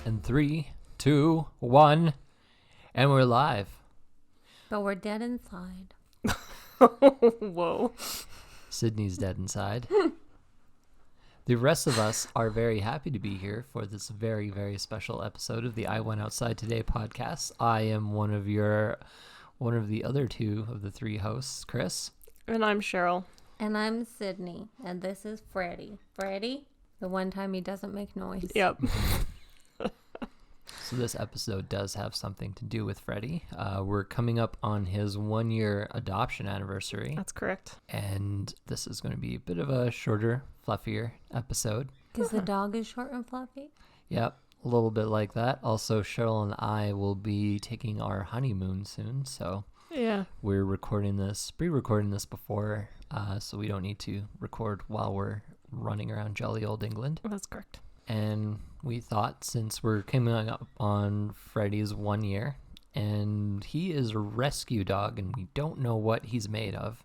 And 3, 2, 1, and we're live. But we're dead inside. Whoa. Sydney's dead inside. The rest of us are very happy to be here for this very, very special episode of the I Went Outside Today podcast. I am one of the other two of the three hosts, Chris. And I'm Cheryl. And I'm Sydney. And this is Freddie. Freddie? The one time he doesn't make noise. Yep. So this episode does have something to do with Freddie. We're coming up on his 1-year adoption anniversary. That's correct. And this is going to be a bit of a shorter, fluffier episode. Because the dog is short and fluffy? Yep, a little bit like that. Also, Cheryl and I will be taking our honeymoon soon. So Yeah. we're pre-recording this before, so we don't need to record while we're running around jolly old England. That's correct. And we thought, since we're coming up on Freddie's 1 year, and he is a rescue dog, and we don't know what he's made of,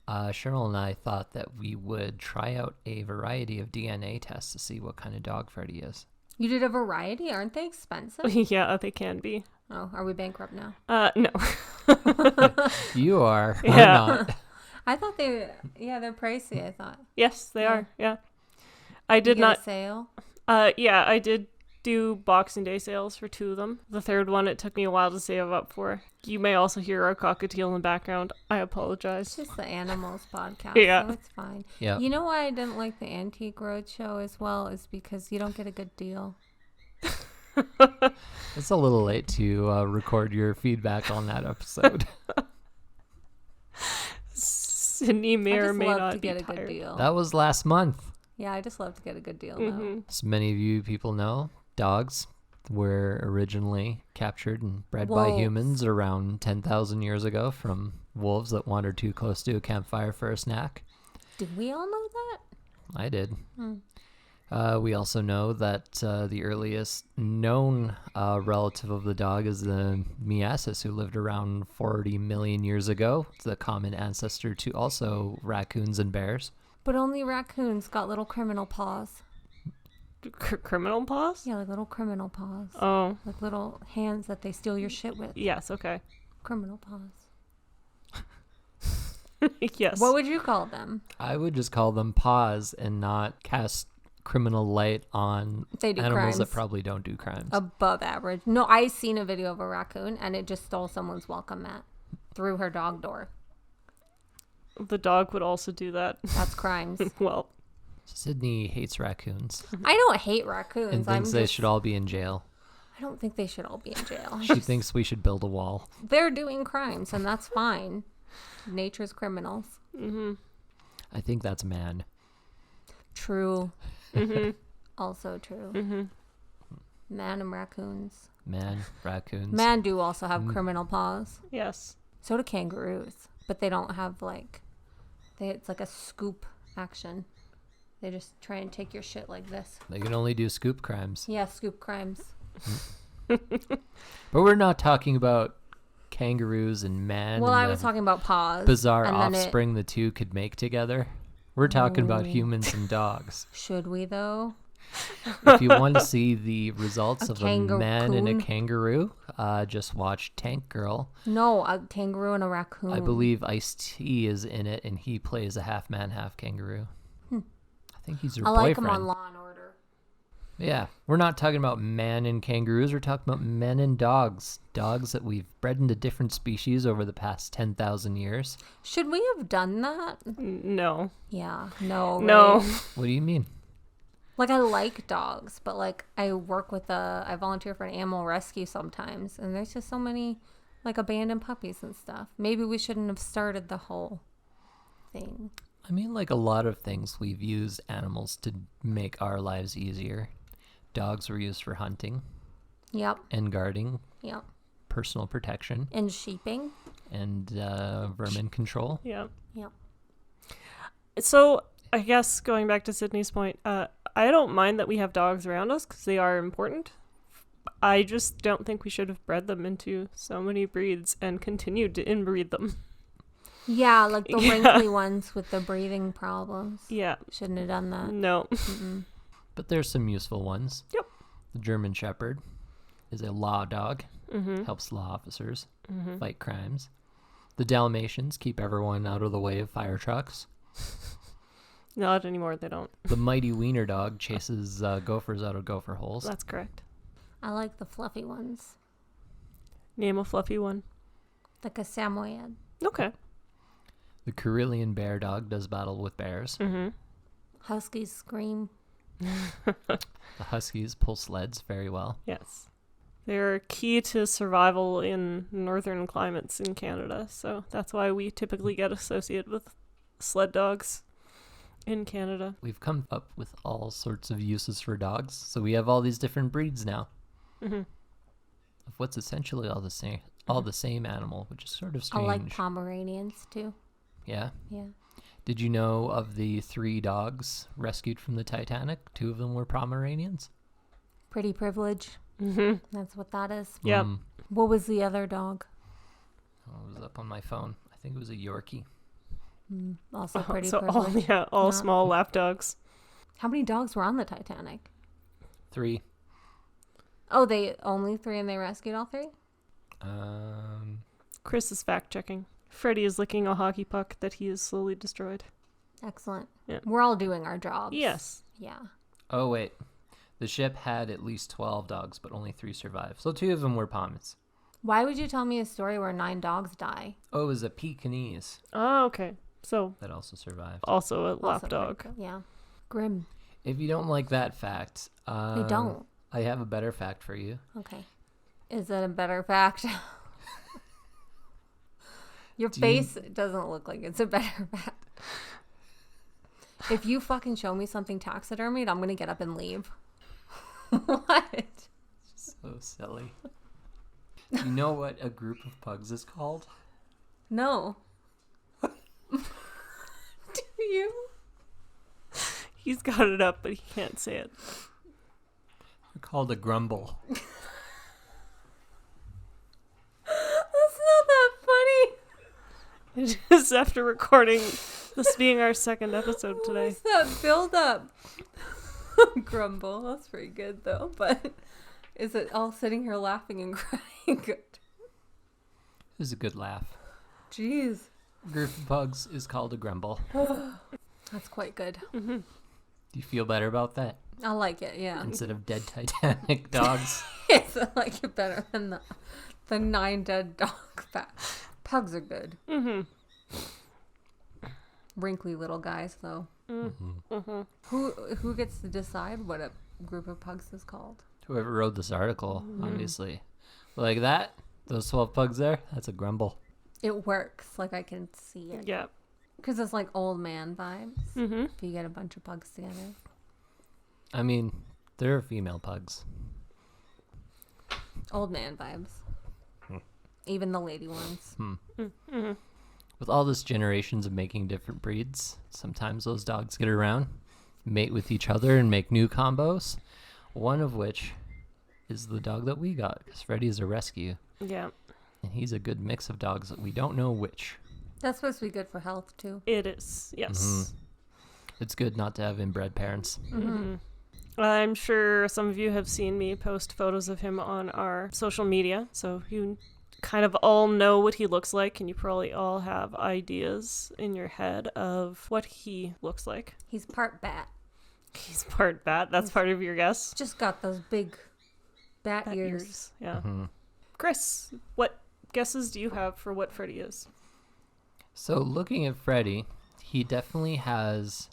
Cheryl and I thought that we would try out a variety of DNA tests to see what kind of dog Freddie is. You did a variety? Aren't they expensive? Yeah, they can be. Oh, are we bankrupt now? No. You are. Yeah. We're not. I thought they're pricey, I thought. Yes, they Yeah. are. Yeah. I did You get not. a sale? Yeah, I did do Boxing Day sales for 2 of them. The third one, it took me a while to save up for. You may also hear our cockatiel in the background. I apologize. It's just the animals podcast, Yeah. so it's fine. Yeah. You know why I didn't like the Antique Roadshow as well is because you don't get a good deal. It's a little late to record your feedback on that episode. Sydney may I or just may love not Oh, to be get a good tired. deal. That was last month. Yeah, I just love to get a good deal now. Mhm. As many of you people know, dogs were originally captured and bred by Wolves. humans around 10,000 years ago from wolves that wandered too close to a campfire for a snack. Did we all know that? I did. Hmm. We also know that the earliest known relative of the dog is the Miasis, who lived around 40 million years ago. It's the common ancestor to also raccoons and bears. But only raccoons got little criminal paws. Criminal paws? Yeah, like little criminal paws. Oh, Like little hands that they steal your shit with. yes, okay. Criminal paws. Yes. What would you call them? I would just call them paws and not cast criminal light on They do animals crimes. that probably don't do crimes. Above average. No, I seen a video of a raccoon and it just stole someone's welcome mat through her dog door. The dog would also do that. That's crimes. Well, Sydney hates raccoons I don't hate raccoons. and thinks they should all be in jail. I don't think they should all be in jail. She thinks we should build a wall. They're doing crimes and that's fine. Nature's criminals. I think that's man. True. Also true. Man and raccoons. Man, raccoons. Man do also have criminal paws. yes. So do kangaroos, but they don't have it's like a scoop action. They just try and take your shit like this. They can only do scoop crimes. Yeah, scoop crimes. But we're not talking about kangaroos and man Well, and I the was talking about paws. bizarre and then offspring the two could make together. We're talking about humans and dogs. Should we though? If you want to see the results A of a man and a kangaroo? kangaroo, just watch Tank Girl. No, a kangaroo and a raccoon. I believe Ice-T is in it, and he plays a half man, half kangaroo. I think he's her I boyfriend. like them on Law and Order. Yeah, we're not talking about man and kangaroos. We're talking about men and dogs. Dogs that we've bred into different species over the past 10,000 years. Should we have done that? No. Yeah, no. No. right? What do you mean? Like I like dogs, but like I volunteer for an animal rescue sometimes, and there's just so many like abandoned puppies and stuff. Maybe we shouldn't have started the whole thing. I mean, like a lot of things, we've used animals to make our lives easier. Dogs were used for hunting Yep, and guarding, yep. personal protection, And sheeping. and vermin control. Yeah. Yep. So, I guess going back to Sydney's point, I don't mind that we have dogs around us because they are important. I just don't think we should have bred them into so many breeds and continued to inbreed them. Yeah, like the Yeah. wrinkly ones with the breathing problems. Yeah. Shouldn't have done that. No. Mm-mm. But there's some useful ones. Yep. The German Shepherd is a law dog, Mm-hmm. helps law officers Mm-hmm. fight crimes. The Dalmatians keep everyone out of the way of fire trucks. Not anymore. They don't. The Mighty Wiener Dog chases gophers out of gopher holes. That's correct. I like the fluffy ones. Name a fluffy one. Like a Samoyed. Okay. The Karelian Bear Dog does battle with bears. Mm-hmm. Huskies scream. The Huskies pull sleds very well. Yes. They're key to survival in northern climates in Canada, so that's why we typically get associated with sled dogs in Canada. We've come up with all sorts of uses for dogs, so we have all these different breeds now Mm-hmm. of what's essentially all the same animal, which is sort of I strange. like Pomeranians too. Yeah. Yeah. Did you know of the 3 dogs rescued from the Titanic? 2 of them were Pomeranians. Pretty privilege. Mm-hmm. That's what that is. Yep. What was the other dog? Oh, it was up on my phone. I think it was a Yorkie. Also pretty So all privilege. all Yeah. small lap dogs. How many dogs were on the Titanic? 3. Oh, they only 3 and they rescued all 3? Chris is fact checking. Freddy is licking a hockey puck that he has slowly destroyed. Excellent. Yeah. We're all doing our jobs. Yes. Yeah. Oh, wait. The ship had at least 12 dogs, but only 3 survived. So 2 of them were Pommes. Why would you tell me a story where 9 dogs die? Oh, it was a Pekingese Oh, okay. So that also survived. also a Also lap pretty dog. cool. Yeah. Grim. If you don't like that fact, I don't. I have a better fact for you. Okay. Is it a better fact? Your Do you- face doesn't look like it's a better fact. If you fucking show me something taxidermied, I'm gonna get up and leave. What? So silly. Do you know what a group of pugs is called? No. Do you? He's got it up, but he can't say it. They're called a grumble. That's not that funny. It is after recording this being our second episode today. What's that build up? Grumble. That's pretty good though. But is it all sitting here laughing and crying? Good. It was a good laugh. Jeez. A group of pugs is called a grumble. That's quite good. Mm-hmm. Do you feel better about that? I like it. Yeah. Instead of dead Titanic dogs. Yes, I like it better than the 9 dead dog facts. Pugs are good. Mm-hmm. Wrinkly little guys though. Mm-hmm. Who gets to decide what a group of pugs is called? Whoever wrote this article, obviously. Like that, those 12 pugs there, that's a grumble. It works. Like I can see it. Yeah. Because it's like old man vibes. Mm-hmm. If you get a bunch of pugs together. I mean, they're female pugs. Old man vibes. Even the lady ones. Mm-hmm. With all this generations of making different breeds, sometimes those dogs get around, mate with each other, and make new combos. One of which is the dog that we got, because Freddy is a rescue. Yeah. And he's a good mix of dogs that we don't know which. That's supposed to be good for health too. It is. Yes. It's good not to have inbred parents. Mm-hmm. I'm sure some of you have seen me post photos of him on our social media, so you kind of all know what he looks like, and you probably all have ideas in your head of what he looks like. He's part bat. He's part bat. That's part of your guess. Just got those big bat Bat ears. Yeah. Mm-hmm. Chris, what guesses do you have for what Freddy is? So looking at Freddy, he definitely has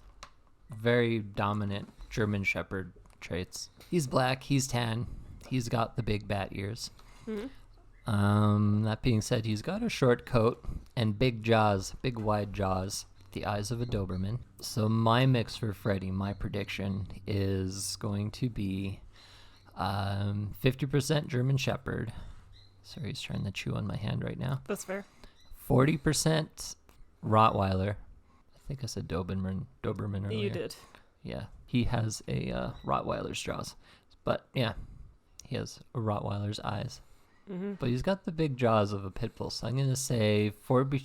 very dominant German Shepherd traits. He's black, he's tan, he's got the big bat ears. Mm-hmm. That being said, he's got a short coat and big jaws, big wide jaws, the eyes of a Doberman. So my mix for Freddy, my prediction is going to be 50% German Shepherd. Sorry, he's trying to chew on my hand right now. That's fair. 40% Rottweiler. I think I said Doberman earlier. You did. Yeah, he has a Rottweiler's jaws. But yeah, he has a Rottweiler's eyes. Mm-hmm. But he's got the big jaws of a pit bull. So I'm going to say 40%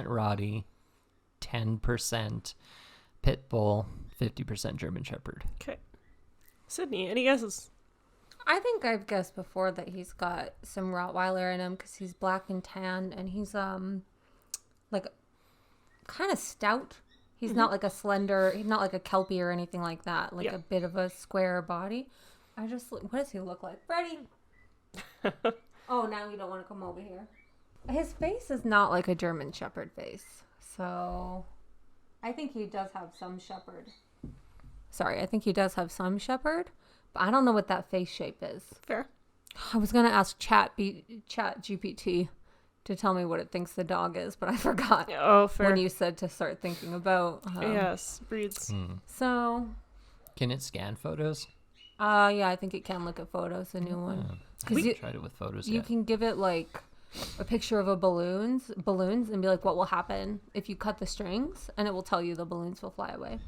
Rottie, 10% pit bull, 50% German Shepherd. Okay. Sydney, any guesses? I think I've guessed before that he's got some Rottweiler in him because he's black and tan, and he's like kind of stout. He's not like a slender. He's not like a Kelpie or anything like that. Like a bit of a square body. What does he look like, Freddie? Oh, now you don't want to come over here. His face is not like a German Shepherd face, so I think he does have some Shepherd. Sorry, I think he does have some Shepherd, but I don't know what that face shape is. Fair. I was gonna ask Chat GPT to tell me what it thinks the dog is, but I forgot. Oh, fair. When you said to start thinking about yes, breeds. So Can it scan photos? yeah, I think it can look at photos, a new one. Because you tried it with photos. You can give it like a picture of balloons, and be like, what will happen if you cut the strings, and it will tell you the balloons will fly away.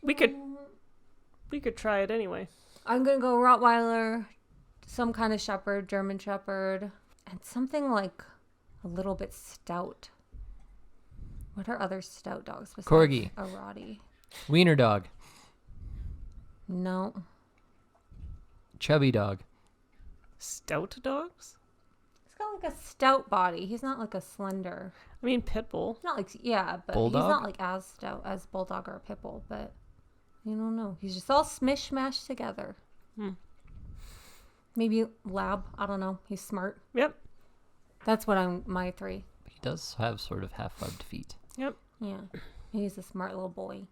We could try it anyway. I'm gonna go Rottweiler, some kind of Shepherd, German Shepherd, and something like a little bit stout. What are other stout dogs besides Corgi. a Rottie? Wiener dog. No. Chubby dog. Stout dogs? He's got like a stout body. He's not like a slender. I mean, pit bull. Not like, yeah, but Bulldog? he's not like as stout as Bulldog or a Pit Bull, but you don't know. He's just all smish-mashed together. Maybe Lab. I don't know. He's smart. Yep. That's what my 3. He does have sort of half-webbed feet. Yep. Yeah. He's a smart little boy.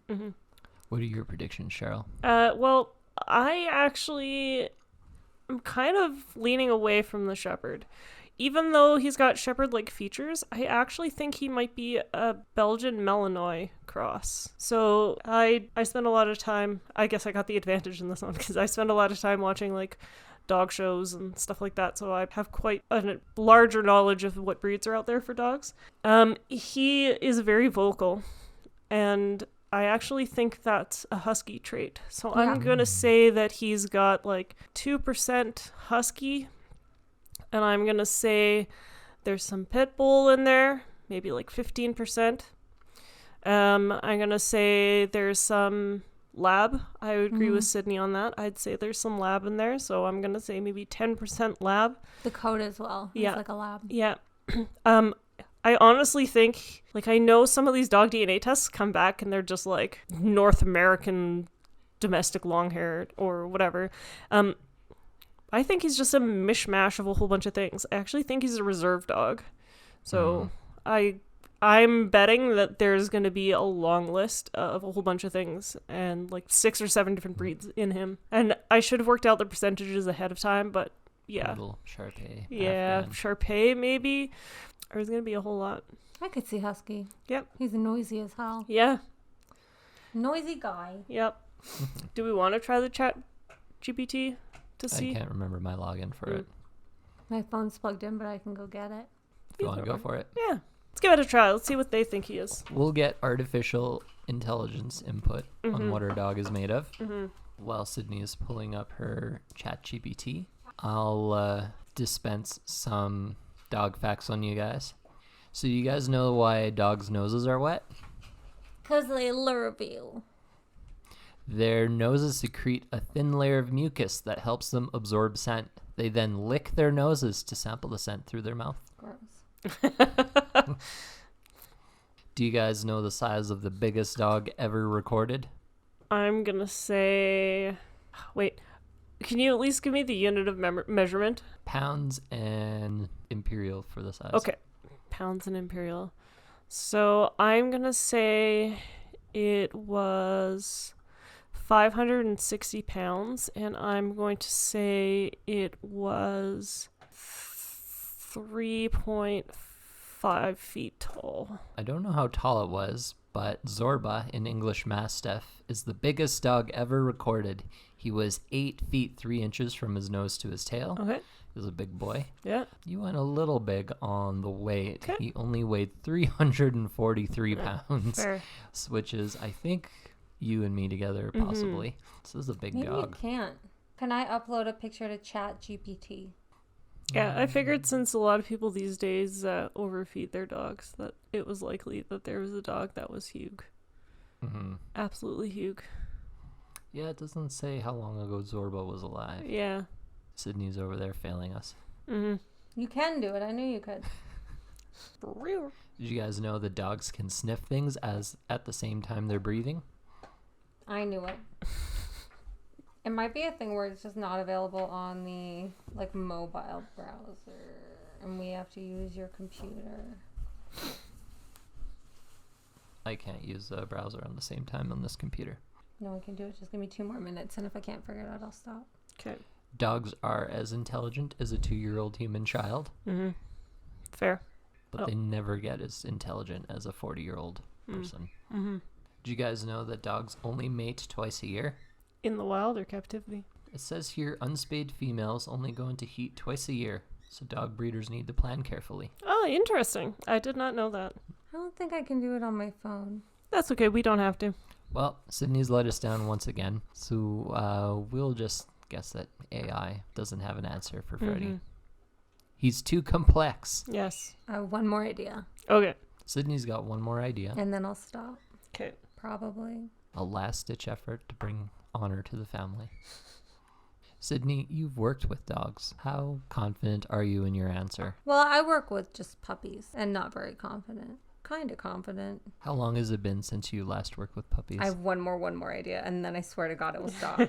What are your predictions, Cheryl? Well, I actually am kind of leaning away from the Shepherd. Even though he's got Shepherd-like features, I actually think he might be a Belgian Malinois cross. So I spend a lot of time, I guess I got the advantage in this one, because I spend a lot of time watching like dog shows and stuff like that, so I have quite a larger knowledge of what breeds are out there for dogs. He is very vocal, and I actually think that's a husky trait. So Yeah. I'm gonna say that he's got like 2% husky, and I'm gonna say there's some pit bull in there, maybe like 15%. I'm gonna say there's some lab. I would agree with Sydney on that. I'd say there's some lab in there, so I'm gonna say maybe 10% lab. The coat as well. Yeah. He's like a lab. Yeah. I honestly think, like, I know some of these dog DNA tests come back and they're just like North American domestic long hair or whatever. I think he's just a mishmash of a whole bunch of things. I actually think he's a reserve dog. So I'm betting that there's going to be a long list of a whole bunch of things and like 6 or 7 different breeds in him. And I should have worked out the percentages ahead of time, but yeah. Little Shar-Pei. Yeah, Afghan. Shar-Pei maybe. Or there's going to be a whole lot. I could see Husky. Yep. He's noisy as hell. Yeah. Noisy guy. Yep. Do we want to try the Chat GPT to see? I can't remember my login for it. My phone's plugged in, but I can go get it. If you want to go for it. Yeah. Let's give it a try. Let's see what they think he is. We'll get artificial intelligence input on what our dog is made of. While Sydney is pulling up her Chat GPT, I'll dispense some dog facts on you guys. So you guys know why dogs' noses are wet? 'Cause they love you. Their noses secrete a thin layer of mucus that helps them absorb scent. They then lick their noses to sample the scent through their mouth. Gross. Do you guys know the size of the biggest dog ever recorded? I'm going to say... Wait. Can you at least give me the unit of measurement? Pounds and imperial for the size. Okay. Pounds and imperial. So I'm going to say it was 560 pounds, and I'm going to say it was 3.5 feet tall. I don't know how tall it was, but Zorba, in English Mastiff, is the biggest dog ever recorded. He was 8 feet 3 inches from his nose to his tail. Okay. He was a big boy. Yeah. You went a little big on the weight. Okay. He only weighed 343 pounds, Fair. which is, I think, you and me together, possibly. This is a big Maybe dog. you can't. Can I upload a picture to Chat GPT? Yeah, I figured since a lot of people these days overfeed their dogs, that it was likely that there was a dog that was huge. Absolutely huge. Yeah, it doesn't say how long ago Zorba was alive. Yeah. Sydney's over there failing us. Mm-hmm. You can do it. I knew you could. For real. Did you guys know that dogs can sniff things as at the same time they're breathing? I knew it. It might be a thing where it's just not available on the like mobile browser, and we have to use your computer. I can't use a browser on the same time on this computer. No, I can do it. Just give me 2 more minutes, and if I can't figure it out, I'll stop. Okay. Dogs are as intelligent as a 2-year-old human child, Mm-hmm. Fair. but they never get as intelligent as a 40-year-old person. Mm-hmm. Do you guys know that dogs only mate twice a year? In the wild or captivity? It says here unspayed females only go into heat twice a year, so dog breeders need to plan carefully. Oh, interesting. I did not know that. I don't think I can do it on my phone. That's okay. We don't have to. Well, Sydney's let us down once again, so we'll just guess that AI doesn't have an answer for Freddy. Mm-hmm. He's too complex. Yes. I have one more idea, Okay. Sydney's got one more idea. and then I'll stop. Okay. Probably. A last-ditch effort to bring honor to the family. Sydney, you've worked with dogs. How confident are you in your answer? Well, I work with just puppies, and not very confident. Kind of confident. How long has it been since you last worked with puppies? I have one more idea, and then I swear to God it will stop.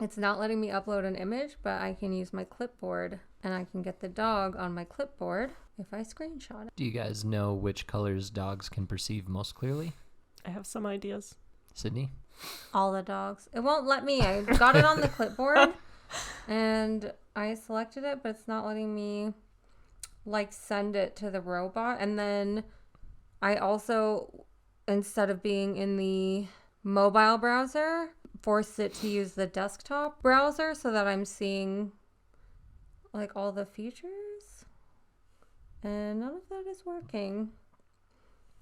It's not letting me upload an image, but I can use my clipboard, and I can get the dog on my clipboard if I screenshot it. Do you guys know which colors dogs can perceive most clearly? I have some ideas. Sydney? All the dogs. It won't let me. I got it on the clipboard, and I selected it, but it's not letting me, like, send it to the robot. And then I also, instead of being in the mobile browser, forced it to use the desktop browser so that I'm seeing, like, all the features. And none of that is working.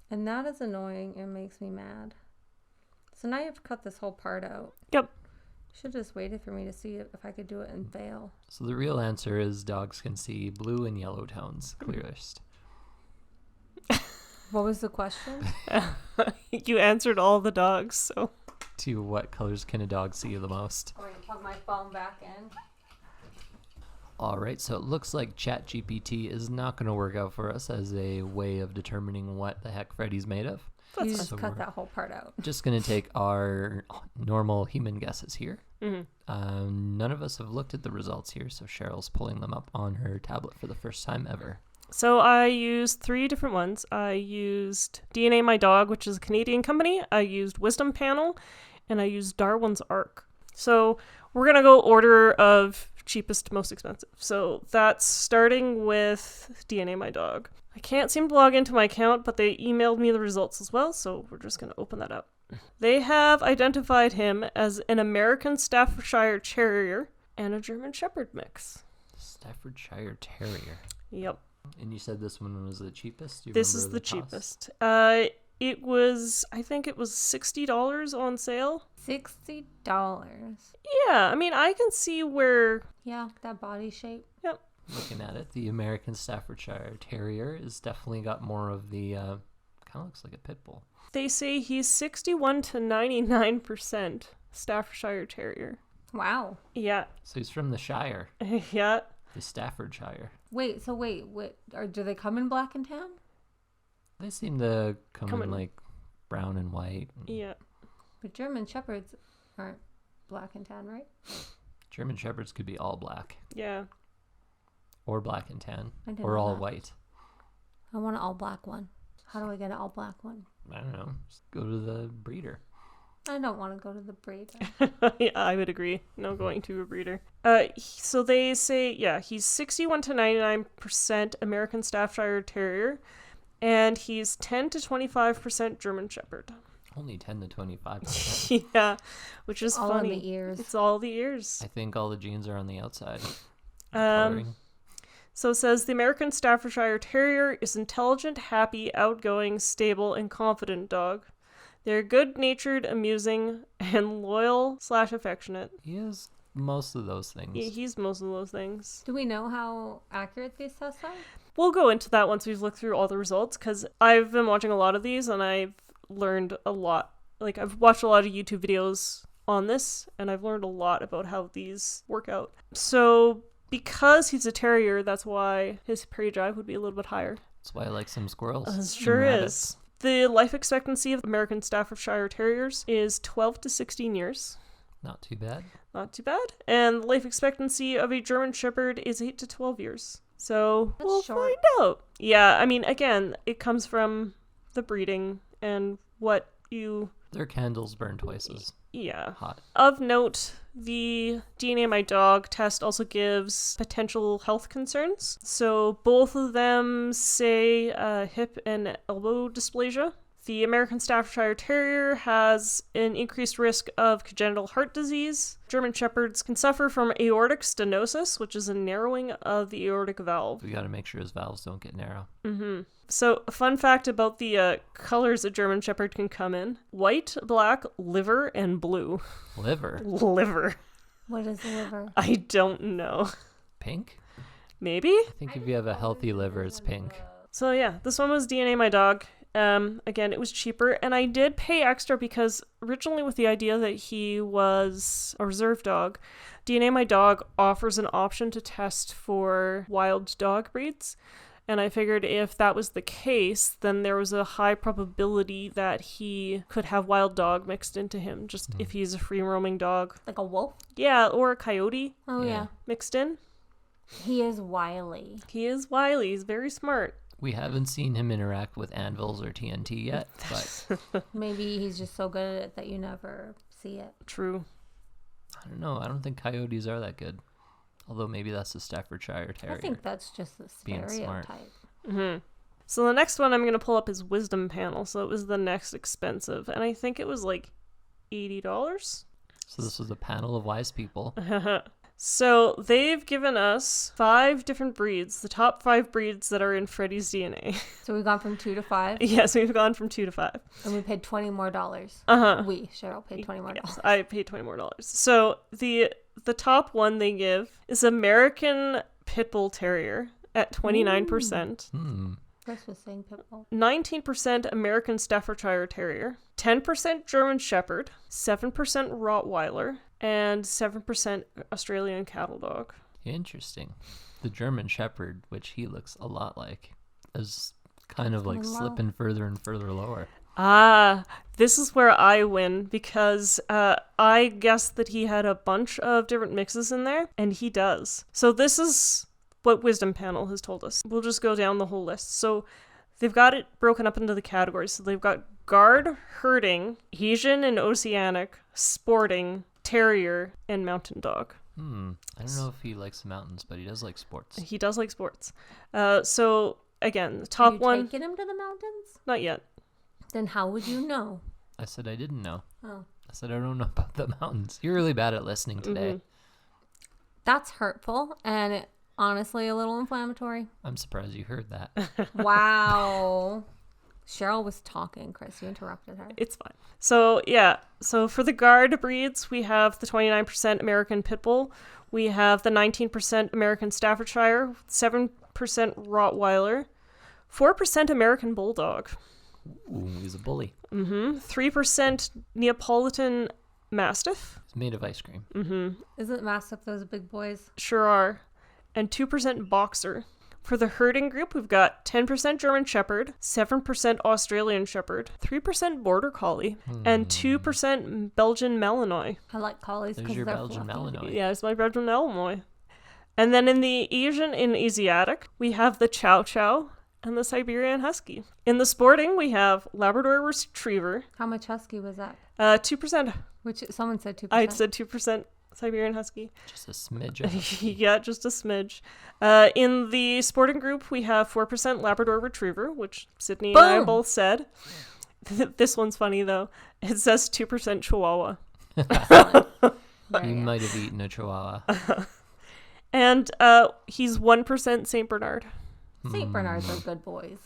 And that is annoying and makes me mad. So now you have to cut this whole part out. Yep. Should have just waited for me to see if I could do it in Veil. So the real answer is dogs can see blue and yellow tones clearest. What was the question? You answered all the dogs, so. To what colors can a dog see the most? I'm going to plug my phone back in. All right, so it looks like ChatGPT is not going to work out for us as a way of determining what the heck Freddy's made of. You That's just fine. cut that whole part out. Just going to take our normal human guesses here. Mm-hmm. None of us have looked at the results here, so Cheryl's pulling them up on her tablet for the first time ever. So I used 3 different ones. I used DNA My Dog, which is a Canadian company. I used Wisdom Panel, and I used Darwin's Arc. So we're going to go order of cheapest to most expensive. So that's starting with DNA My Dog. I can't seem to log into my account, but they emailed me the results as well, so we're just going to open that up. They have identified him as an American Staffordshire Terrier and a German Shepherd mix. Staffordshire Terrier. Yep. And you said this one was the cheapest? Do you This remember is the cost? cheapest. It was, I think it was $60 on sale. $60. Yeah, I mean, I can see where. Yeah, that body shape. Yep. Looking at it, the American Staffordshire Terrier is definitely got more of the, kind of looks like a pit bull. They say he's 61 to 99% Staffordshire Terrier. Wow. Yeah. So he's from the Shire, Yeah. the Staffordshire. Wait, do they come in black and tan? They seem to come Come in in- like brown and white. Yeah. But German Shepherds aren't black and tan, right? German Shepherds could be all black Yeah. or black and tan I didn't or know all that. white. I want an all black one. How do I get an all black one? I don't know. Just go to the breeder. I don't want to go to the breeder. Yeah, I would agree. No going to a breeder. So they say, yeah, he's 61 to 99% American Staffordshire Terrier, and he's 10 to 25% German Shepherd. Only 10 to 25%. Yeah, which is all funny. in the ears. It's all the ears. I think all the genes are on the outside. Um, So it says the American Staffordshire Terrier is intelligent, happy, outgoing, stable, and confident dog. They're good-natured, amusing, and loyal/affectionate. He is most of those things. He's most of those things. Do we know how accurate these tests are? We'll go into that once we've looked through all the results, because I've been watching a lot of these, and I've learned a lot. Like, I've watched a lot of YouTube videos on this, and I've learned a lot about how these work out. So because he's a terrier, that's why his prey drive would be a little bit higher. That's why I like some squirrels. It and sure rabbits. is. The life expectancy of American Staffordshire Terriers is 12 to 16 years. Not too bad. Not too bad. And the life expectancy of a German Shepherd is 8 to 12 years. So That's we'll short. find out. Yeah, I mean, again, it comes from the breeding and what you... Their candles burn twice as Yeah. hot. Of note, the DNA My Dog test also gives potential health concerns. So both of them say hip and elbow dysplasia. The American Staffordshire Terrier has an increased risk of congenital heart disease. German Shepherds can suffer from aortic stenosis, which is a narrowing of the aortic valve. We got to make sure his valves don't get narrow. So, a fun fact about the colors a German Shepherd can come in: white, black, liver, and blue. Liver. Liver. What is liver? I don't know. Pink? Maybe? I think if you have a healthy liver, it's pink. So yeah, this one was DNA My Dog. Again, it was cheaper, and I did pay extra because originally with the idea that he was a reserve dog, DNA My Dog offers an option to test for wild dog breeds. And I figured if that was the case, then there was a high probability that he could have wild dog mixed into him, just if he's a free-roaming dog. Like a wolf? Yeah, or a coyote Oh, Yeah. yeah. mixed in. He is wily. He is wily. He's very smart. We haven't seen him interact with anvils or TNT yet, but Maybe he's just so good at it that you never see it. True. I don't know. I don't think coyotes are that good. Although maybe that's the Staffordshire Terrier. I think that's just the Being smart. stereotype. So the next one I'm going to pull up is Wisdom Panel. So it was the next expensive. And I think it was like $80. So this was a panel of wise people. So they've given us 5 different breeds, the top 5 breeds that are in Freddy's DNA. So we've gone from 2 to 5, Yes, we've gone from 2 to 5. and we paid $20 more. Uh-huh. Cheryl paid $20 more. Yes, I paid $20 more. So the top one they give is American Pit Bull Terrier at 29%. Chris was saying pitbull. 19% American Staffordshire Terrier, 10% German Shepherd, 7% Rottweiler, and 7% Australian Cattle Dog. Interesting. The German Shepherd, which he looks a lot like, is kind of like going low. slipping further and further lower. Ah, this is where I win because I guessed that he had a bunch of different mixes in there, and he does. So this is what Wisdom Panel has told us. We'll just go down the whole list. So they've got it broken up into the categories. So they've got guard, herding, Asian and Oceanic, sporting, terrier, and mountain dog. I don't know if he likes the mountains, but he does like sports. He does like sports. So again, the Are top you one, taking him to the mountains? not yet. Then how would you know? I said I didn't know. Oh. I said I don't know about the mountains. You're really bad at listening today. That's hurtful and honestly a little inflammatory. I'm surprised you heard that. Wow. Cheryl was talking, Chris. You interrupted her. It's fine. So yeah, so for the guard breeds, we have the 29% American Pit Bull, we have the 19% American Staffordshire, 7% Rottweiler, 4% American Bulldog, Ooh, he's a bully. 3% Neapolitan Mastiff, He's made of ice cream. Isn't Mastiff those big boys? sure are, and 2% Boxer. For the herding group, we've got 10% German Shepherd, 7% Australian Shepherd, 3% Border Collie, and 2% Belgian Malinois. I like collies There's because your they're Belgian fluffy. Malinois. Yeah, it's my Belgian Malinois. And then in the Asian and Asiatic, we have the Chow Chow and the Siberian Husky. In the sporting, we have Labrador Retriever, How much husky was that? 2%. Which someone said 2%. I said 2% Siberian Husky. Just a smidge of Yeah, just a smidge. In the sporting group, we have 4% Labrador Retriever, which Sydney and I Boom! both said. This one's funny, though. It says 2% Chihuahua. Very You good. might have eaten a chihuahua. And he's 1% St. Bernard. St. Bernards are good boys.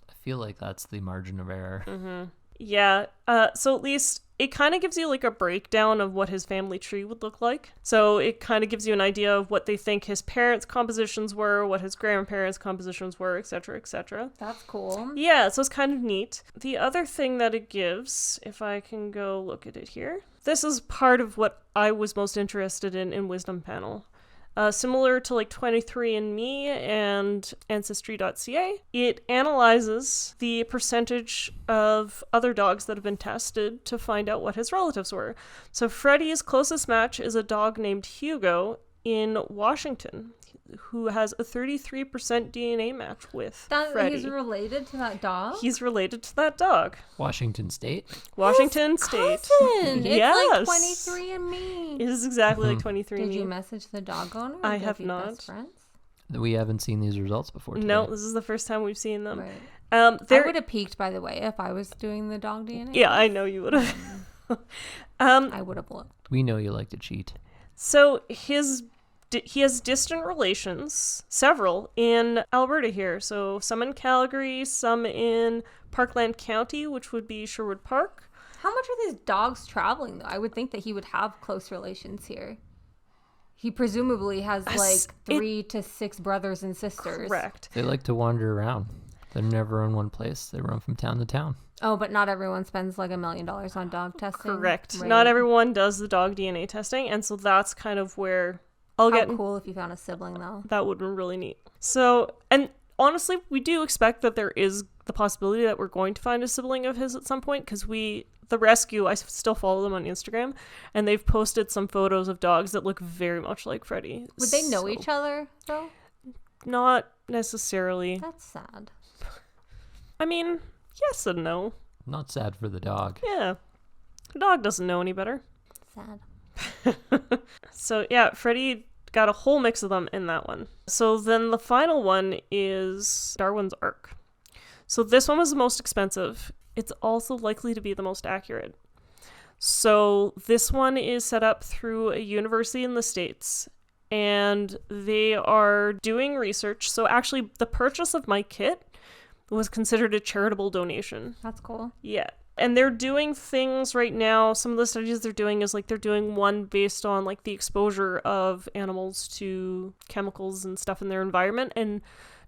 I feel like that's the margin of error. Yeah. So at least it kind of gives you like a breakdown of what his family tree would look like. So it kind of gives you an idea of what they think his parents' compositions were, what his grandparents' compositions were, etc., etc. That's cool. Yeah, so it's kind of neat. The other thing that it gives, if I can go look at it here, this is part of what I was most interested in Wisdom Panel. Similar to like 23andMe and Ancestry.ca, it analyzes the percentage of other dogs that have been tested to find out what his relatives were. So Freddie's closest match is a dog named Hugo in Washington, who has a 33% DNA match with Freddie. He's related to that dog? He's related to that dog. Washington State? Washington State. Cousin. Yes. It's like 23andMe. It is exactly like 23andMe. Did you message the dog owner? I Did have you not. Best friends? We haven't seen these results before today. No, this is the first time we've seen them. Right. I There. would have peeked, by the way, if I was doing the dog DNA. Yeah, I know you would have. I would have looked. We know you like to cheat. So he has distant relations, several, in Alberta here. So some in Calgary, some in Parkland County, which would be Sherwood Park. How much are these dogs traveling, though? I would think that he would have close relations here. He presumably has like 3 to 6 brothers and sisters. Correct. They like to wander around. They're never in one place. They run from town to town. Oh, but not everyone spends like $1 million on dog testing. Correct. Right. Not everyone does the dog DNA testing, and so that's kind of where I'll How get. cool if you found a sibling, though. That would be really neat. So, and honestly, we do expect that there is the possibility that we're going to find a sibling of his at some point, because the rescue, I still follow them on Instagram, and they've posted some photos of dogs that look very much like Freddie. Would they know So, each other, though? Not necessarily. That's sad. I mean, yes and no. Not sad for the dog. Yeah. The dog doesn't know any better. Sad. So yeah, Freddie got a whole mix of them in that one. So then the final one is Darwin's Ark. So this one was the most expensive. It's also likely to be the most accurate. So this one is set up through a university in the States, and they are doing research. So actually, the purchase of my kit was considered a charitable donation. That's cool. Yeah. And they're doing things right now. Some of the studies they're doing is like they're doing one based on like the exposure of animals to chemicals and stuff in their environment and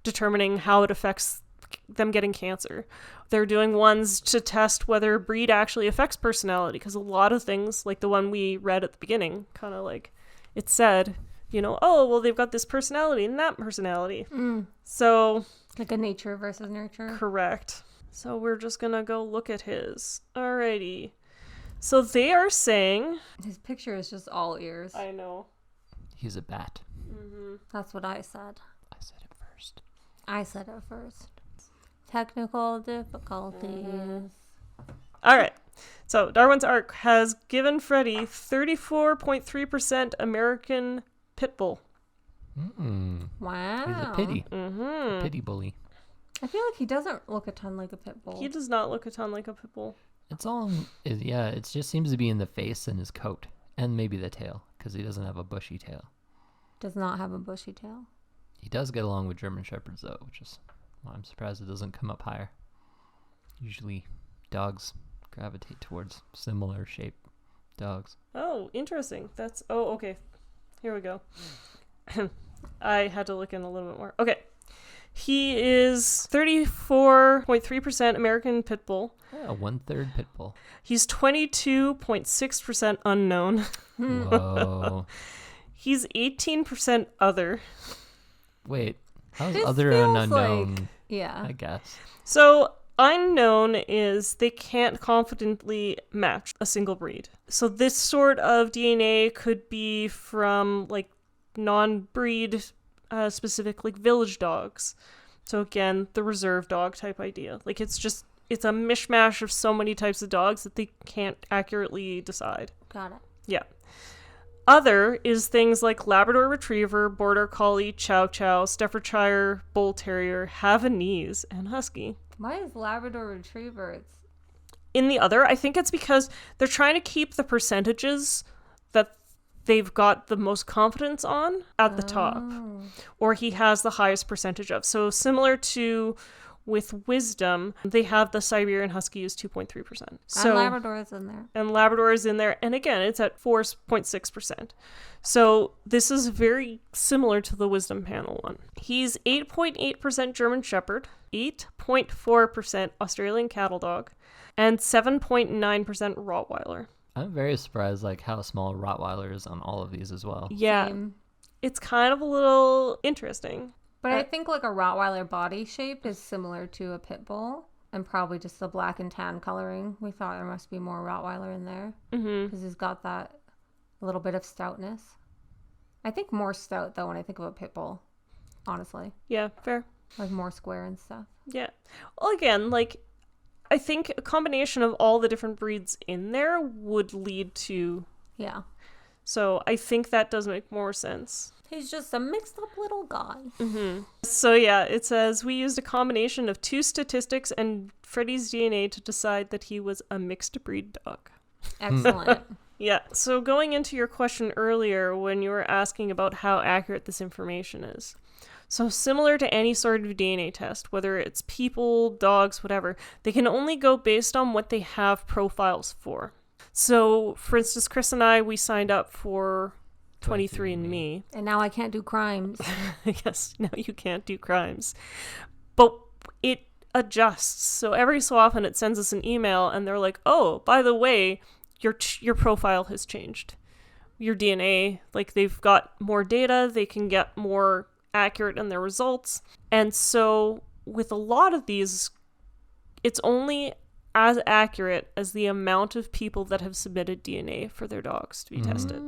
determining how it affects them getting cancer. They're doing ones to test whether breed actually affects personality, because a lot of things, like the one we read at the beginning, kind of like it said, oh, well, they've got this personality and that personality. So Like a nature versus nurture. correct. So we're just gonna go look at his. Alrighty. So they are saying... His picture is just all ears. I know. He's a bat. That's what I said. I said it first. I said it first. Technical difficulties. Alright. So Darwin's Ark has given Freddie 34.3% American Pit Bull. Wow. He's a pity. A pity bully. I feel like he doesn't look a ton like a pit bull. He does not look a ton like a pit bull. It's all, yeah, it just seems to be in the face and his coat. And maybe the tail, because he doesn't have a bushy tail. Does not have a bushy tail. He does get along with German Shepherds, though, which is why I'm surprised it doesn't come up higher. Usually dogs gravitate towards similar shaped dogs. Oh, interesting. Oh, okay. Here we go. I had to look in a little bit more. Okay. He is 34.3% American Pit Bull. Yeah, 1/3 pit bull. He's 22.6% unknown. Whoa. He's 18% other. Wait, how's This other feels and unknown? like- Yeah. I guess. So unknown is they can't confidently match a single breed. So this sort of DNA could be from like non-breed specific like village dogs. So again, the reserve dog type idea. Like it's a mishmash of so many types of dogs that they can't accurately decide. Got it. Yeah. Other is things like Labrador Retriever, Border Collie, Chow Chow, Staffordshire Bull Terrier, Havanese, and Husky. Why is Labrador Retriever? It's In the other, I think it's because they're trying to keep the percentages that they've got the most confidence on at the top, or he has the highest percentage of. So similar to With wisdom, they have the Siberian Husky is 2.3%. So, and Labrador is in there. and Labrador is in there. And again, it's at 4.6%. So this is very similar to the wisdom panel one. He's 8.8% German Shepherd, 8.4% Australian Cattle Dog, and 7.9% Rottweiler. I'm very surprised like how small Rottweiler is on all of these as well. Yeah, Same. it's kind of a little interesting. But I think like a Rottweiler body shape is similar to a pit bull, and probably just the black and tan coloring. We thought there must be more Rottweiler in there because he's got that little bit of stoutness. I think more stout though when I think of a pit bull, honestly, Yeah, fair. like more square and stuff. Yeah. Well, again, like, I think a combination of all the different breeds in there would lead to. Yeah, So I think that does make more sense. he's just a mixed up little guy. So yeah, it says we used a combination of 2 statistics and Freddy's DNA to decide that he was a mixed breed dog. Excellent. Yeah, so going into your question earlier when you were asking about how accurate this information is. So similar to any sort of DNA test, whether it's people, dogs, whatever, they can only go based on what they have profiles for. So, for instance, Chris and I, we signed up for 23andMe. And now I can't do crimes. Yes, now you can't do crimes. But it adjusts. So every so often it sends us an email and they're like, oh, by the way, your profile has changed. Your DNA, like they've got more data, they can get more accurate in their results. And so with a lot of these, it's only as accurate as the amount of people that have submitted DNA for their dogs to be tested.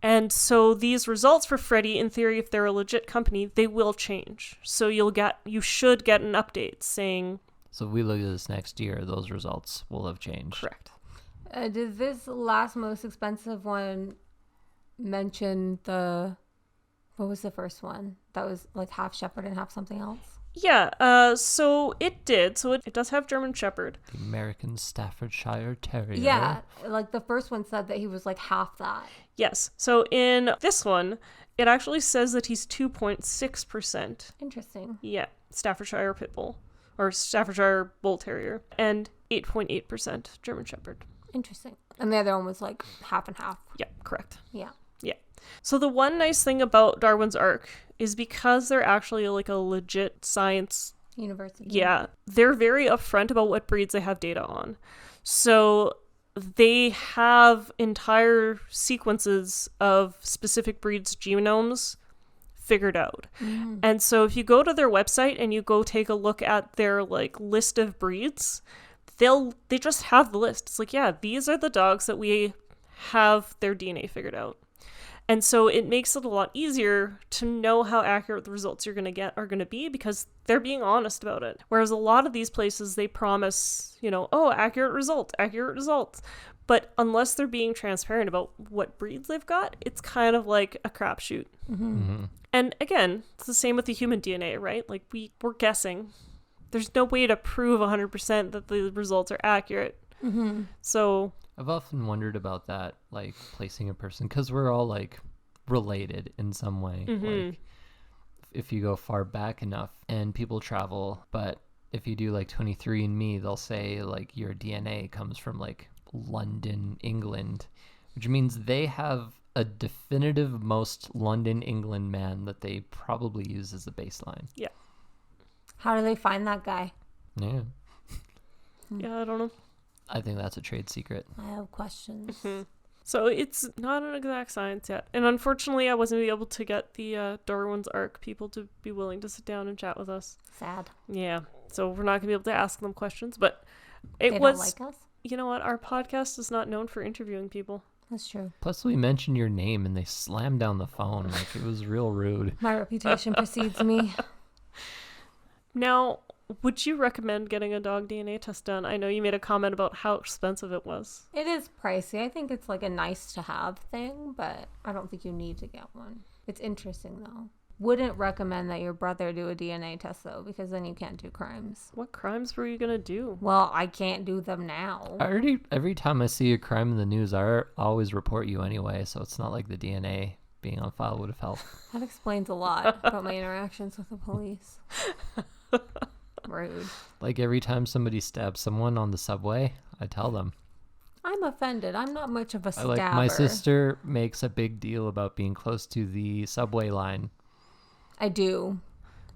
And so these results for Freddy, in theory, if they're a legit company, they will change. So you should get an update saying So if we look at this next year, those results will have changed. correct. Did this last most expensive one mention what was the first one? That was like half Shepherd and half something else? Yeah, so it did. So it does have German Shepherd. The American Staffordshire Terrier. Yeah, like the first one said that he was like half that. Yes. So in this one, it actually says that he's 2.6%. Interesting. Yeah, Staffordshire Pit Bull or Staffordshire Bull Terrier, and 8.8% German Shepherd. Interesting. And the other one was like half and half. Yeah, correct. Yeah. Yeah. So the one nice thing about Darwin's Ark is because they're actually like a legit science. University. Yeah, they're very upfront about what breeds they have data on. So they have entire sequences of specific breeds' genomes figured out. And so if you go to their website and you go take a look at their like list of breeds, they just have the list. It's like, yeah, these are the dogs that we have their DNA figured out. And so it makes it a lot easier to know how accurate the results you're going to get are going to be because they're being honest about it. Whereas a lot of these places, they promise, oh, accurate results. But unless they're being transparent about what breeds they've got, it's kind of like a crapshoot. And again, it's the same with the human DNA, right? Like we're guessing. There's no way to prove 100% that the results are accurate. So I've often wondered about that, like placing a person, because we're all like related in some way. Like if you go far back enough and people travel, but if you do like 23andMe, they'll say like your DNA comes from like London, England, which means they have a definitive most London, England man that they probably use as a baseline. yeah. How do they find that guy? Yeah. Yeah, I don't know. I think that's a trade secret. I have questions. So it's not an exact science yet. And unfortunately, I wasn't able to get the Darwin's Ark people to be willing to sit down and chat with us. Sad. Yeah. So we're not going to be able to ask them questions, but They it was, don't like us? you know what? Our podcast is not known for interviewing people. That's true. Plus, we mentioned your name and they slammed down the phone. Like, it was real rude. My reputation precedes me. Now, would you recommend getting a dog DNA test done? I know you made a comment about how expensive it was. It is pricey. I think it's like a nice to have thing, but I don't think you need to get one. It's interesting though. Wouldn't recommend that your brother do a DNA test though, because then you can't do crimes. What crimes were you going to do? Well, I can't do them now. Every time I see a crime in the news, I always report you anyway, so it's not like the DNA being on file would have helped. That explains a lot about my interactions with the police. Rude. Like every time somebody stabs someone on the subway, I tell them. I'm offended. I'm not much of a stabber. Like my sister makes a big deal about being close to the subway line, I do.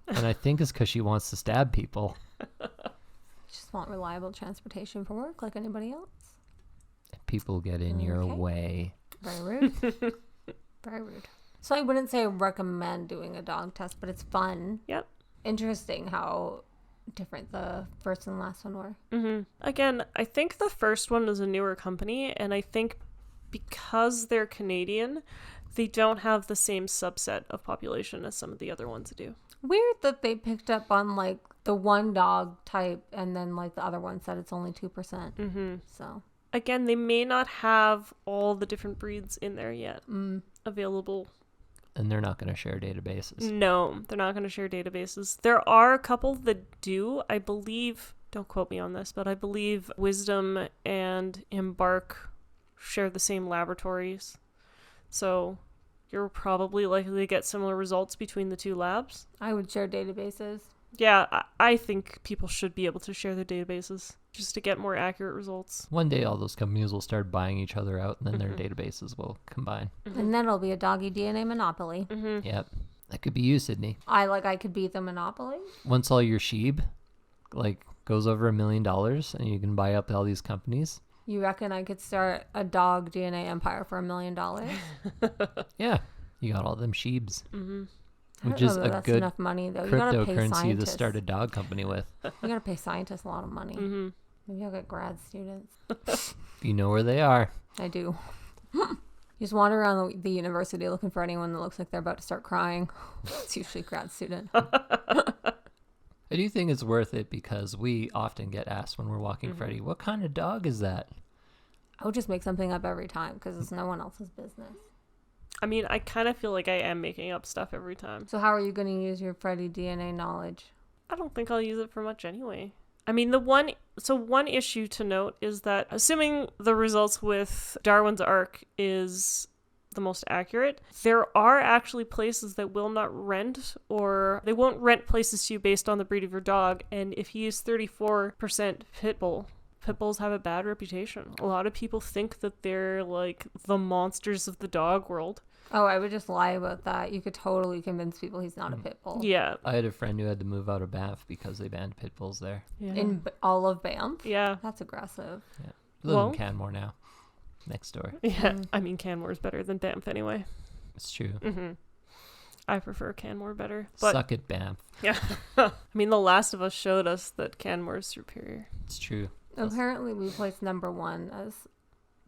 and I think it's because she wants to stab people. Just want reliable transportation for work like anybody else. People get in your Okay. way. Very rude. Very rude. So I wouldn't say I recommend doing a dog test, but it's fun. Yep. Interesting how different the first and last one were. Mm-hmm. Again, I think the first one is a newer company, and I think because they're Canadian, they don't have the same subset of population as some of the other ones do. Weird that they picked up on like the one dog type and then like the other one said it's only 2%. Mm-hmm. So Again, they may not have all the different breeds in there yet available. And they're not going to share databases. No, they're not going to share databases. There are a couple that do, I believe. Don't quote me on this, but I believe Wisdom and Embark share the same laboratories. So you're probably likely to get similar results between the two labs. I would share databases. Yeah, I think people should be able to share their databases just to get more accurate results. One day, all those companies will start buying each other out, and then their databases will combine. And then it'll be a doggy DNA monopoly. Yep. That could be you, Sydney. I could beat the monopoly. Once all your sheep, goes over $1 million, and you can buy up all these companies. You reckon I could start a dog DNA empire for $1 million? Yeah. You got all them sheeps. I don't Which know is that a that's good enough money though. You gotta pay cryptocurrency to scientists. start a dog company with. You gotta pay scientists a lot of money. Maybe I'll get grad students. You know where they are. I do. You just wander around the university looking for anyone that looks like they're about to start crying. It's usually a grad student. I do think it's worth it because we often get asked when we're walking Freddie, what kind of dog is that? I would just make something up every time because it's no one else's business. I mean, I kind of feel like I am making up stuff every time. So how are you going to use your Freddie DNA knowledge? I don't think I'll use it for much anyway. I mean, one issue to note is that assuming the results with Darwin's Ark is the most accurate, there are actually places that will not rent, or they won't rent places to you based on the breed of your dog. And if you use 34% pit bull, pit bulls have a bad reputation. A lot of people think that they're like the monsters of the dog world. Oh, I would just lie about that. You could totally convince people he's not a pit bull. Yeah. I had a friend who had to move out of Banff because they banned pit bulls there. Yeah. In all of Banff? Yeah. That's aggressive. We live Well- in Canmore now, next door. Yeah. I mean, Canmore's better than Banff anyway. It's true. I prefer Canmore better. But Suck it, Banff. yeah. I mean, The Last of Us showed us that Canmore's superior. It's true. Apparently, we placed #1 as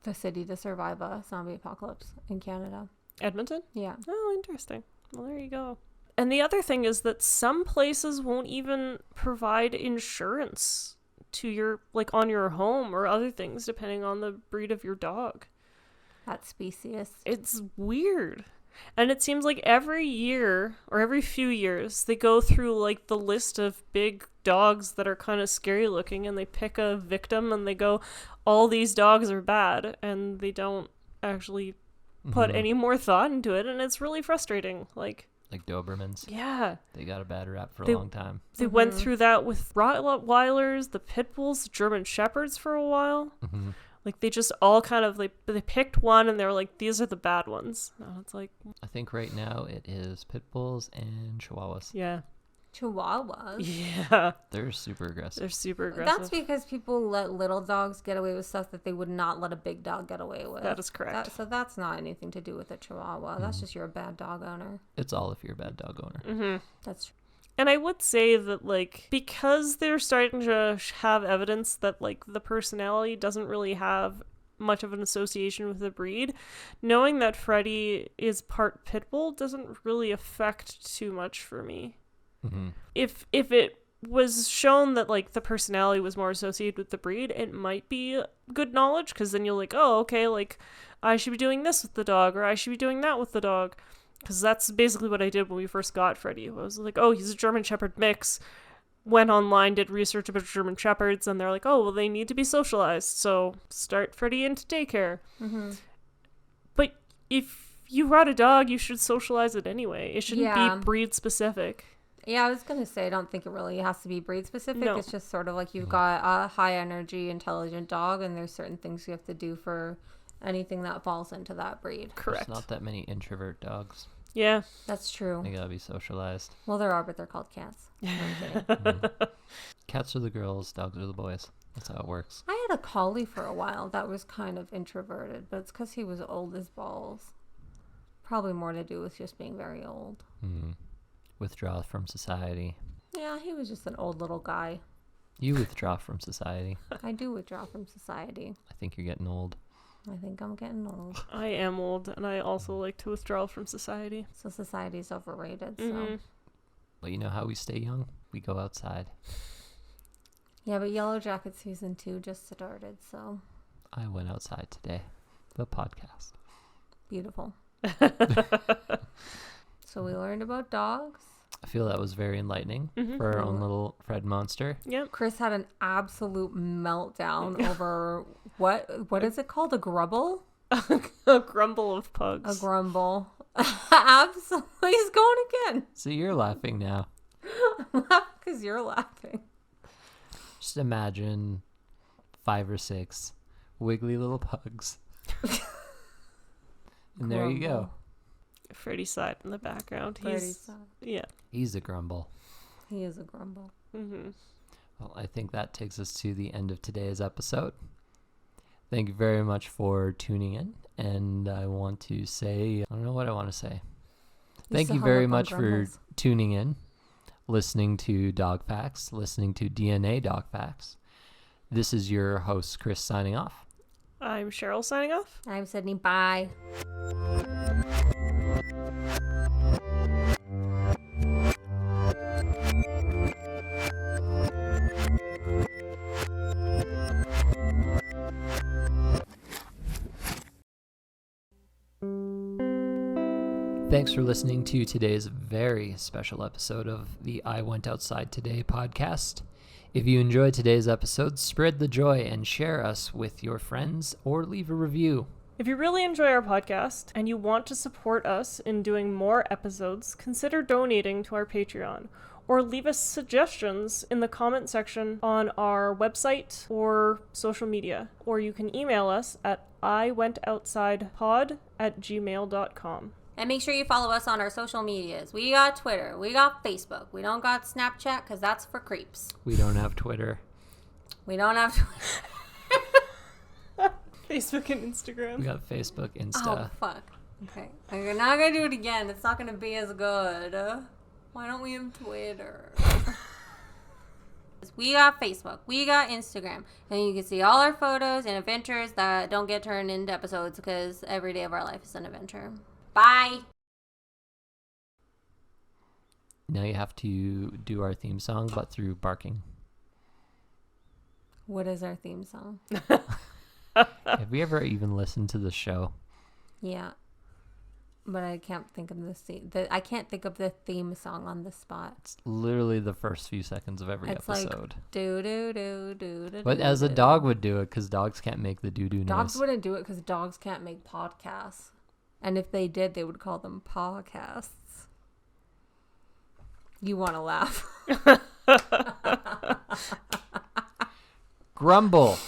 the city to survive a zombie apocalypse in Canada. Edmonton? Yeah. Oh, interesting. Well, there you go. And the other thing is that some places won't even provide insurance to your, like, on your home or other things, depending on the breed of your dog. That's specious. It's weird. And it seems like every year or every few years they go through like the list of big dogs that are kind of scary looking, and they pick a victim and they go, all these dogs are bad, and they don't actually put any more thought into it, and it's really frustrating. Like Dobermans. Yeah. They got a bad rap for They- a long time. They went through that with Rottweilers, the Pit Bulls, German Shepherds for a while. Like they just all kind of like they picked one and they were like, these are the bad ones. And it's like, I think right now it is pit bulls and chihuahuas. yeah. Chihuahuas. Yeah. They're super aggressive. They're super aggressive. That's because people let little dogs get away with stuff that they would not let a big dog get away with. That is correct. So that's not anything to do with a Chihuahua. That's just you're a bad dog owner. It's all if you're a bad dog owner. That's And I would say that, like, because they're starting to have evidence that, like, the personality doesn't really have much of an association with the breed, knowing that Freddie is part pit bull doesn't really affect too much for me. If it was shown that, like, the personality was more associated with the breed, it might be good knowledge, because then you're like, oh, okay, like, I should be doing this with the dog, or I should be doing that with the dog. Because that's basically what I did when we first got Freddie. I was like, oh, he's a German Shepherd mix. Went online, did research about German Shepherds, and they're like, oh, well, they need to be socialized, so start Freddie into daycare. But if you brought a dog, you should socialize it anyway. It shouldn't Yeah. be breed specific. Yeah, I was gonna say I don't think it really has to be breed specific. No. It's just sort of like you've got a high energy, intelligent dog, and there's certain things you have to do for anything that falls into that breed. Correct. There's not that many introvert dogs. Yeah. That's true. They gotta be socialized. Well, there are, but they're called cats. No, I'm kidding. Cats are the girls, dogs are the boys. That's how it works. I had a collie for a while that was kind of introverted, but it's because he was old as balls. Probably more to do with just being very old. Withdraw from society. Yeah, he was just an old little guy. You withdraw from society. I do withdraw from society. I think you're getting old. I think I'm getting old. I am old, and I also like to withdraw from society. So society's overrated. So Mhm. But you know how we stay young? We go outside. yeah, but Yellow Jacket season 2 just started. So I went outside today. The podcast. beautiful. So we learned about dogs. I feel that was very enlightening Mhm. for our own little Fred monster. Yep. Chris had an absolute meltdown over what is it called? A grubble? A grumble of A pugs. grumble. Absolutely. He's going again. So you're laughing now. Because you're laughing. Just imagine 5 or 6 wiggly little pugs. And there you go. Grumble. Freddy side in the background. Freddy's son. Yeah. He's a grumble. He is a grumble. Mm-hmm. Well, I think that takes us to the end of today's episode. Thank you very much for tuning in. And I want to say, I don't know what I want to say. Thank still you hung very up on much for grumbles. tuning in, listening to Dog Facts, listening to DNA Dog Facts. This is your host, Chris, signing off. I'm Cheryl signing off. I'm Sydney. Bye. Thanks for listening to today's very special episode of the I Went Outside Today podcast. If you enjoyed today's episode, spread the joy and share us with your friends or leave a review. If you really enjoy our podcast and you want to support us in doing more episodes, consider donating to our Patreon or leave us suggestions in the comment section on our website or social media. Or you can email us at iwentoutside.pod@gmail.com. And make sure you follow us on our social medias. We got Twitter. We got Facebook. We don't got Snapchat because that's for creeps. We don't have Twitter. We don't have Twitter. Facebook and Instagram. We got Facebook, Oh, Insta. fuck. Okay. We're not going to do it again. It's not going to be as good. Why don't we have Twitter? We got Facebook. We got Instagram. And you can see all our photos and adventures that don't get turned into episodes because every day of our life is an adventure. Bye. Now you have to do our theme song, but through barking. What is our theme song? Have we ever even listened to the show? Yeah. But I can't think of I can't think of the theme song on the spot. It's literally the first few seconds of every It's like episode. do do do do do. But as a dog would do it, because dogs can't make the doo-doo Dogs noise. wouldn't do it because dogs can't make podcasts. And if they did, they would call them podcasts. You want to laugh. Grumble.